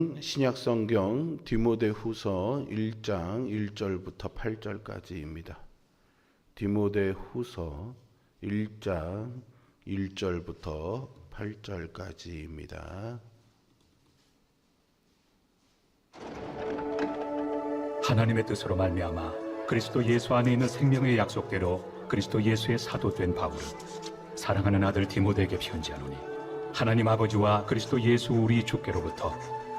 신약성경 디모데후서 1장 1절부터 8절까지입니다. 디모데후서 1장 1절부터 8절까지입니다. 하나님의 뜻으로 말미암아 그리스도 예수 안에 있는 생명의 약속대로 그리스도 예수의 사도된 바울은 사랑하는 아들 디모데에게 편지하노니, 하나님 아버지와 그리스도 예수 우리 주께로부터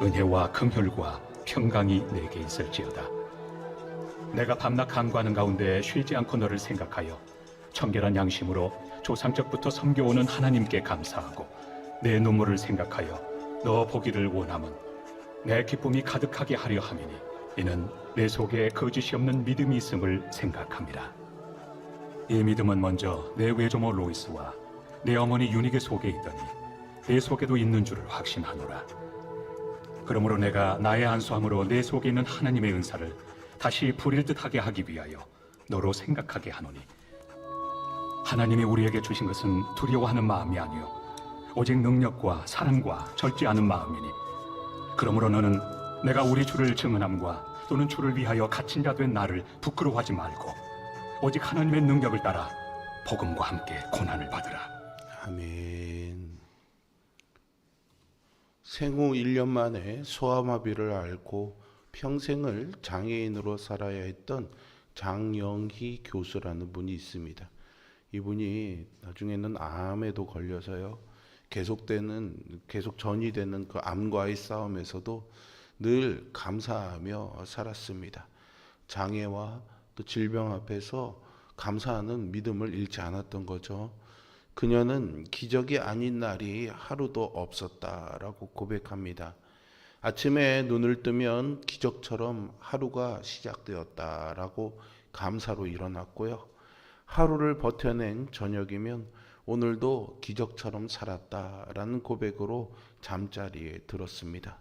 은혜와 긍휼과 평강이 내게 있을지어다. 내가 밤낮 간구하는 가운데 쉬지 않고 너를 생각하여 청결한 양심으로 조상적부터 섬겨오는 하나님께 감사하고, 내 눈물을 생각하여 너 보기를 원함은 내 기쁨이 가득하게 하려 함이니, 이는 내 속에 거짓이 없는 믿음이 있음을 생각합니다. 이 믿음은 먼저 내 외조모 로이스와 내 어머니 유닉의 속에 있더니 내 속에도 있는 줄을 확신하노라. 그러므로 내가 나의 안수함으로 내 속에 있는 하나님의 은사를 다시 부릴 듯하게 하기 위하여 너로 생각하게 하노니, 하나님이 우리에게 주신 것은 두려워하는 마음이 아니요 오직 능력과 사랑과 절제 않은 마음이니, 그러므로 너는 내가 우리 주를 증언함과 또는 주를 위하여 갇힌 자 된 나를 부끄러워하지 말고 오직 하나님의 능력을 따라 복음과 함께 고난을 받으라. 아멘. 생후 1년 만에 소아마비를 앓고 평생을 장애인으로 살아야 했던 장영희 교수라는 분이 있습니다. 이분이 나중에는 암에도 걸려서요, 계속 전이되는 그 암과의 싸움에서도 늘 감사하며 살았습니다. 장애와 또 질병 앞에서 감사하는 믿음을 잃지 않았던 거죠. 그녀는 기적이 아닌 날이 하루도 없었다라고 고백합니다. 아침에 눈을 뜨면 기적처럼 하루가 시작되었다라고 감사로 일어났고요. 하루를 버텨낸 저녁이면 오늘도 기적처럼 살았다라는 고백으로 잠자리에 들었습니다.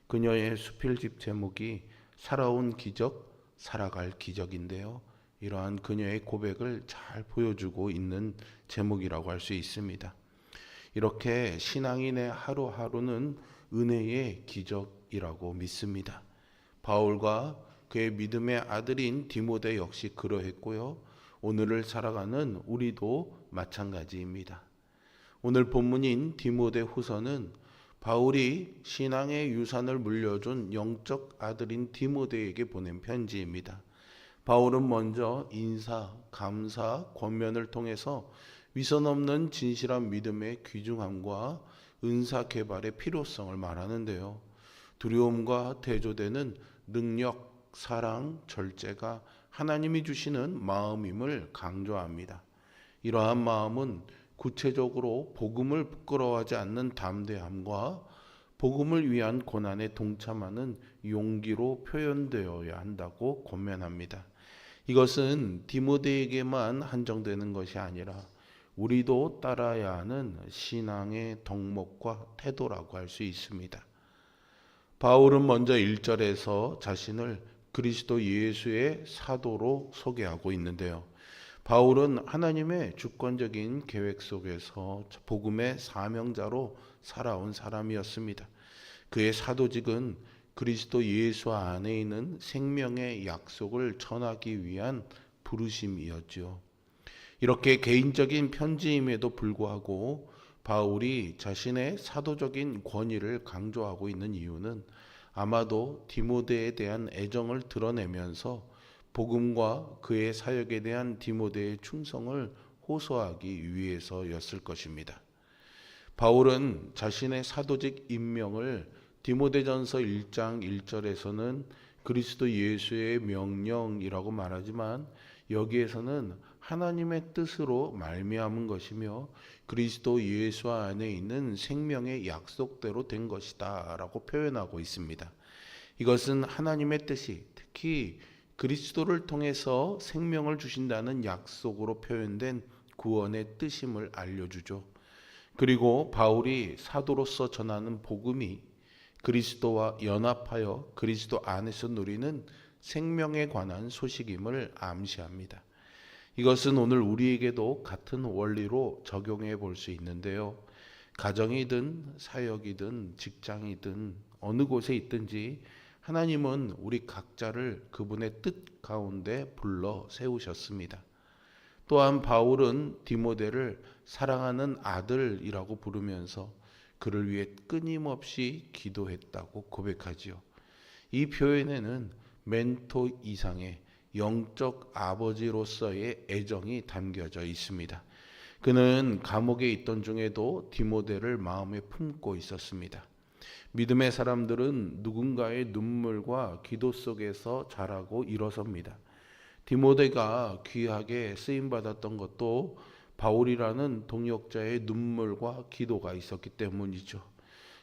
그녀의 수필집 제목이 살아온 기적, 살아갈 기적인데요, 이러한 그녀의 고백을 잘 보여주고 있는 제목이라고 할 수 있습니다. 이렇게 신앙인의 하루하루는 은혜의 기적이라고 믿습니다. 바울과 그의 믿음의 아들인 디모데 역시 그러했고요, 오늘을 살아가는 우리도 마찬가지입니다. 오늘 본문인 디모데 후서는 바울이 신앙의 유산을 물려준 영적 아들인 디모데에게 보낸 편지입니다. 바울은 먼저 인사, 감사, 권면을 통해서 위선 없는 진실한 믿음의 귀중함과 은사 개발의 필요성을 말하는데요, 두려움과 대조되는 능력, 사랑, 절제가 하나님이 주시는 마음임을 강조합니다. 이러한 마음은 구체적으로 복음을 부끄러워하지 않는 담대함과 복음을 위한 고난에 동참하는 용기로 표현되어야 한다고 권면합니다. 이것은 디모데에게만 한정되는 것이 아니라 우리도 따라야 하는 신앙의 덕목과 태도라고 할 수 있습니다. 바울은 먼저 1절에서 자신을 그리스도 예수의 사도로 소개하고 있는데요, 바울은 하나님의 주권적인 계획 속에서 복음의 사명자로 살아온 사람이었습니다. 그의 사도직은 그리스도 예수 안에 있는 생명의 약속을 전하기 위한 부르심이었죠. 이렇게 개인적인 편지임에도 불구하고 바울이 자신의 사도적인 권위를 강조하고 있는 이유는 아마도 디모데에 대한 애정을 드러내면서 복음과 그의 사역에 대한 디모데의 충성을 호소하기 위해서였을 것입니다. 바울은 자신의 사도직 임명을 디모데전서 1장 1절에서는 그리스도 예수의 명령이라고 말하지만, 여기에서는 하나님의 뜻으로 말미암은 것이며 그리스도 예수 안에 있는 생명의 약속대로 된 것이다 라고 표현하고 있습니다. 이것은 하나님의 뜻이 특히 그리스도를 통해서 생명을 주신다는 약속으로 표현된 구원의 뜻임을 알려주죠. 그리고 바울이 사도로서 전하는 복음이 그리스도와 연합하여 그리스도 안에서 누리는 생명에 관한 소식임을 암시합니다. 이것은 오늘 우리에게도 같은 원리로 적용해 볼 수 있는데요, 가정이든 사역이든 직장이든 어느 곳에 있든지 하나님은 우리 각자를 그분의 뜻 가운데 불러 세우셨습니다. 또한 바울은 디모데를 사랑하는 아들이라고 부르면서 그를 위해 끊임없이 기도했다고 고백하지요. 이 표현에는 멘토 이상의 영적 아버지로서의 애정이 담겨져 있습니다. 그는 감옥에 있던 중에도 디모데를 마음에 품고 있었습니다. 믿음의 사람들은 누군가의 눈물과 기도 속에서 자라고 일어섭니다. 디모데가 귀하게 쓰임받았던 것도 바울이라는 동역자의 눈물과 기도가 있었기 때문이죠.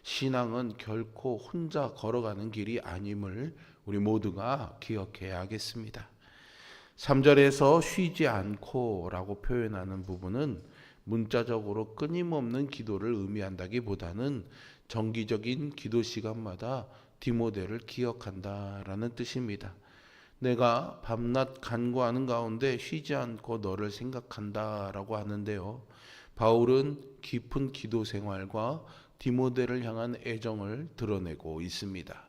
신앙은 결코 혼자 걸어가는 길이 아님을 우리 모두가 기억해야겠습니다. 3절에서 쉬지 않고 라고 표현하는 부분은 문자적으로 끊임없는 기도를 의미한다기보다는 정기적인 기도 시간마다 디모데를 기억한다라는 뜻입니다. 내가 밤낮 간구하는 가운데 쉬지 않고 너를 생각한다라고 하는데요. 바울은 깊은 기도 생활과 디모데를 향한 애정을 드러내고 있습니다.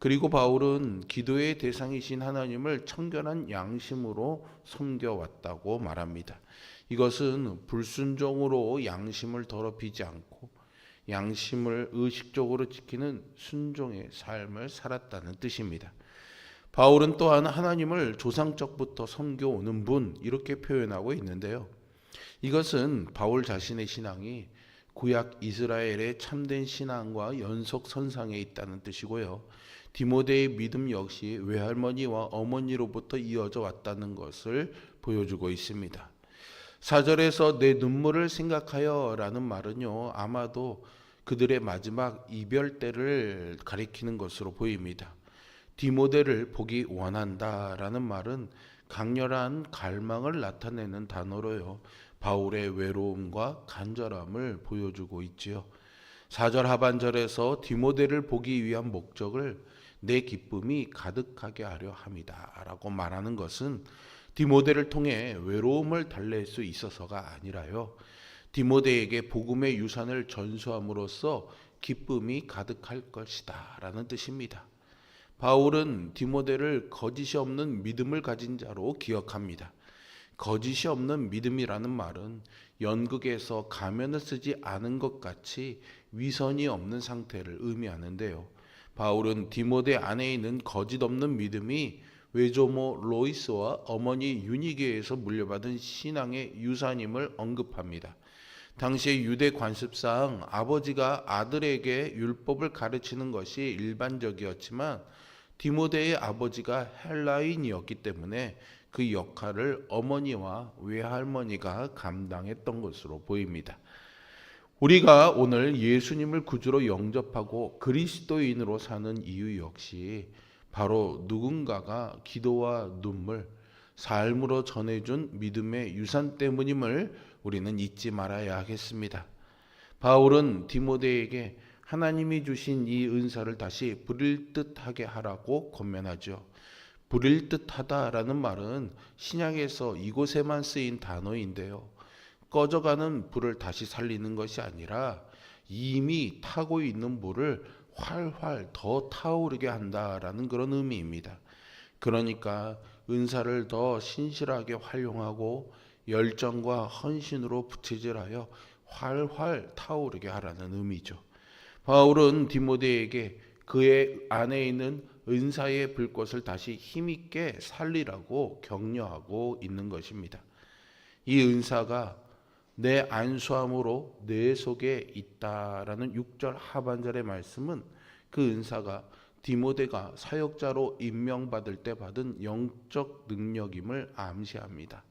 그리고 바울은 기도의 대상이신 하나님을 청결한 양심으로 섬겨왔다고 말합니다. 이것은 불순종으로 양심을 더럽히지 않고 양심을 의식적으로 지키는 순종의 삶을 살았다는 뜻입니다. 바울은 또한 하나님을 조상적부터 섬겨오는 분 이렇게 표현하고 있는데요. 이것은 바울 자신의 신앙이 구약 이스라엘의 참된 신앙과 연속선상에 있다는 뜻이고요. 디모데의 믿음 역시 외할머니와 어머니로부터 이어져 왔다는 것을 보여주고 있습니다. 4절에서 내 눈물을 생각하여 라는 말은요, 아마도 그들의 마지막 이별 때를 가리키는 것으로 보입니다. 디모데를 보기 원한다 라는 말은 강렬한 갈망을 나타내는 단어로요, 바울의 외로움과 간절함을 보여주고 있지요. 4절 하반절에서 디모데를 보기 위한 목적을 내 기쁨이 가득하게 하려 함이다 라고 말하는 것은 디모데를 통해 외로움을 달랠 수 있어서가 아니라요, 디모데에게 복음의 유산을 전수함으로써 기쁨이 가득할 것이다 라는 뜻입니다. 바울은 디모데를 거짓이 없는 믿음을 가진 자로 기억합니다. 거짓이 없는 믿음이라는 말은 연극에서 가면을 쓰지 않은 것 같이 위선이 없는 상태를 의미하는데요. 바울은 디모데 안에 있는 거짓 없는 믿음이 외조모 로이스와 어머니 유니게에서 물려받은 신앙의 유산임을 언급합니다. 당시의 유대 관습상 아버지가 아들에게 율법을 가르치는 것이 일반적이었지만 디모데의 아버지가 헬라인이었기 때문에 그 역할을 어머니와 외할머니가 감당했던 것으로 보입니다. 우리가 오늘 예수님을 구주로 영접하고 그리스도인으로 사는 이유 역시 바로 누군가가 기도와 눈물, 삶으로 전해준 믿음의 유산 때문임을 우리는 잊지 말아야 하겠습니다. 바울은 디모데에게 하나님이 주신 이 은사를 다시 부릴 듯하게 하라고 권면하죠. 부릴 듯하다라는 말은 신약에서 이곳에만 쓰인 단어인데요. 꺼져가는 불을 다시 살리는 것이 아니라 이미 타고 있는 불을 활활 더 타오르게 한다라는 그런 의미입니다. 그러니까 은사를 더 신실하게 활용하고 열정과 헌신으로 부채질하여 활활 타오르게 하라는 의미죠. 바울은 디모데에게 그의 안에 있는 은사의 불꽃을 다시 힘있게 살리라고 격려하고 있는 것입니다. 이 은사가 내 안수함으로 내 속에 있다라는 6절 하반절의 말씀은 그 은사가 디모데가 사역자로 임명받을 때 받은 영적 능력임을 암시합니다.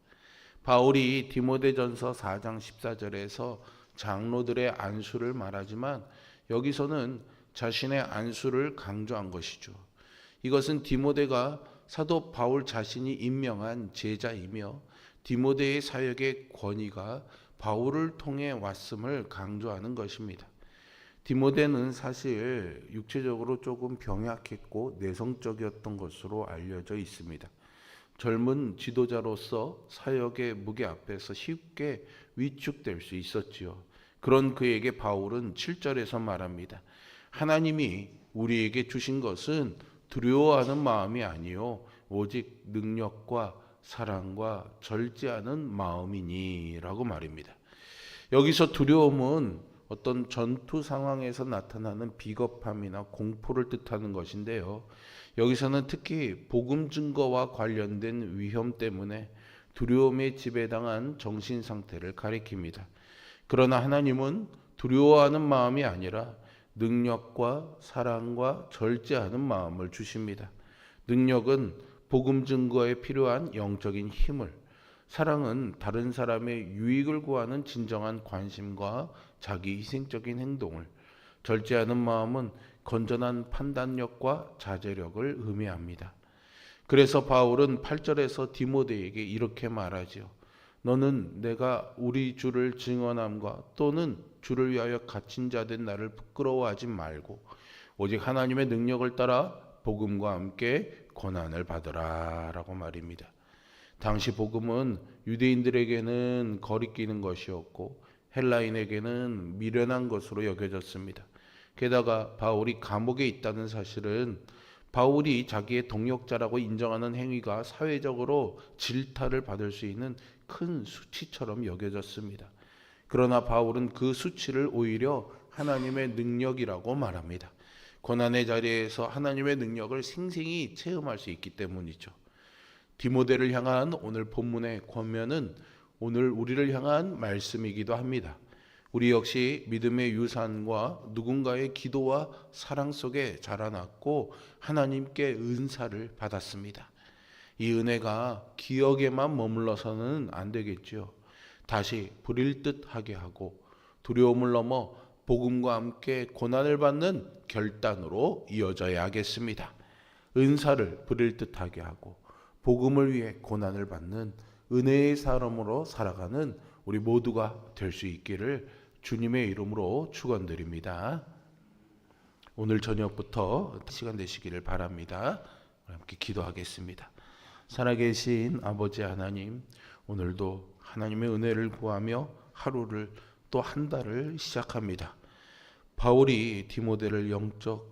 바울이 디모데전서 4장 14절에서 장로들의 안수를 말하지만 여기서는 자신의 안수를 강조한 것이죠. 이것은 디모데가 사도 바울 자신이 임명한 제자이며 디모데의 사역의 권위가 바울을 통해 왔음을 강조하는 것입니다. 디모데는 사실 육체적으로 조금 병약했고 내성적이었던 것으로 알려져 있습니다. 젊은 지도자로서 사역의 무게 앞에서 쉽게 위축될 수 있었지요. 그런 그에게 바울은 7절에서 말합니다. 하나님이 우리에게 주신 것은 두려워하는 마음이 아니요 오직 능력과 사랑과 절제하는 마음이니라고 말입니다. 여기서 두려움은 어떤 전투 상황에서 나타나는 비겁함이나 공포를 뜻하는 것인데요. 여기서는 특히 복음 증거와 관련된 위험 때문에 두려움에 지배당한 정신 상태를 가리킵니다. 그러나 하나님은 두려워하는 마음이 아니라 능력과 사랑과 절제하는 마음을 주십니다. 능력은 복음 증거에 필요한 영적인 힘을, 사랑은 다른 사람의 유익을 구하는 진정한 관심과 자기 희생적인 행동을, 절제하는 마음은 건전한 판단력과 자제력을 의미합니다. 그래서 바울은 8절에서 디모데에게 이렇게 말하지요. 너는 내가 우리 주를 증언함과 또는 주를 위하여 갇힌 자 된 나를 부끄러워하지 말고 오직 하나님의 능력을 따라 복음과 함께 고난을 받으라 라고 말입니다. 당시 복음은 유대인들에게는 거리끼는 것이었고 헬라인에게는 미련한 것으로 여겨졌습니다. 게다가 바울이 감옥에 있다는 사실은 바울이 자기의 동역자라고 인정하는 행위가 사회적으로 질타를 받을 수 있는 큰 수치처럼 여겨졌습니다. 그러나 바울은 그 수치를 오히려 하나님의 능력이라고 말합니다. 고난의 자리에서 하나님의 능력을 생생히 체험할 수 있기 때문이죠. 디모데를 향한 오늘 본문의 권면은 오늘 우리를 향한 말씀이기도 합니다. 우리 역시 믿음의 유산과 누군가의 기도와 사랑 속에 자라났고 하나님께 은사를 받았습니다. 이 은혜가 기억에만 머물러서는 안 되겠죠. 다시 부릴 듯하게 하고 두려움을 넘어 복음과 함께 고난을 받는 결단으로 이어져야겠습니다. 은사를 부릴 듯하게 하고 복음을 위해 고난을 받는 은혜의 사람으로 살아가는 우리 모두가 될 수 있기를 주님의 이름으로 축원드립니다. 오늘 저녁부터 시간 되시기를 바랍니다. 함께 기도하겠습니다. 살아계신 아버지 하나님, 오늘도 하나님의 은혜를 구하며 하루를 또 한 달을 시작합니다. 바울이 디모데를 영적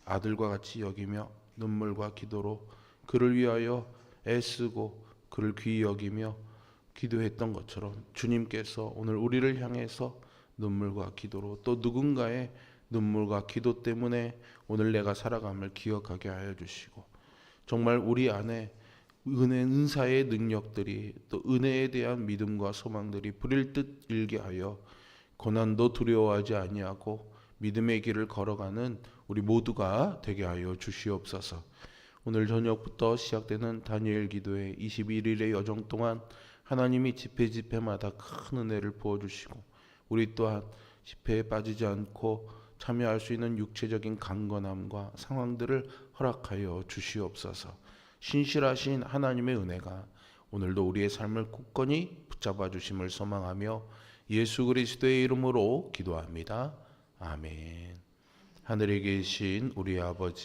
아들과 같이 여기며 눈물과 기도로 그를 위하여 애쓰고 그를 귀히 여기며 기도했던 것처럼 주님께서 오늘 우리를 향해서 눈물과 기도로 또 누군가의 눈물과 기도 때문에 오늘 내가 살아감을 기억하게 하여 주시고 정말 우리 안에 은사의 능력들이 또 은혜에 대한 믿음과 소망들이 부릴 듯 일게 하여 고난도 두려워하지 아니하고 믿음의 길을 걸어가는 우리 모두가 되게 하여 주시옵소서. 오늘 저녁부터 시작되는 다니엘 기도회 21일의 여정 동안 하나님이 집회마다 큰 은혜를 부어주시고 우리 또한 집회에 빠지지 않고 참여할 수 있는 육체적인 강건함과 상황들을 허락하여 주시옵소서. 신실하신 하나님의 은혜가 오늘도 우리의 삶을 굳건히 붙잡아 주심을 소망하며 예수 그리스도의 이름으로 기도합니다. 아멘. 하늘에 계신 우리 아버지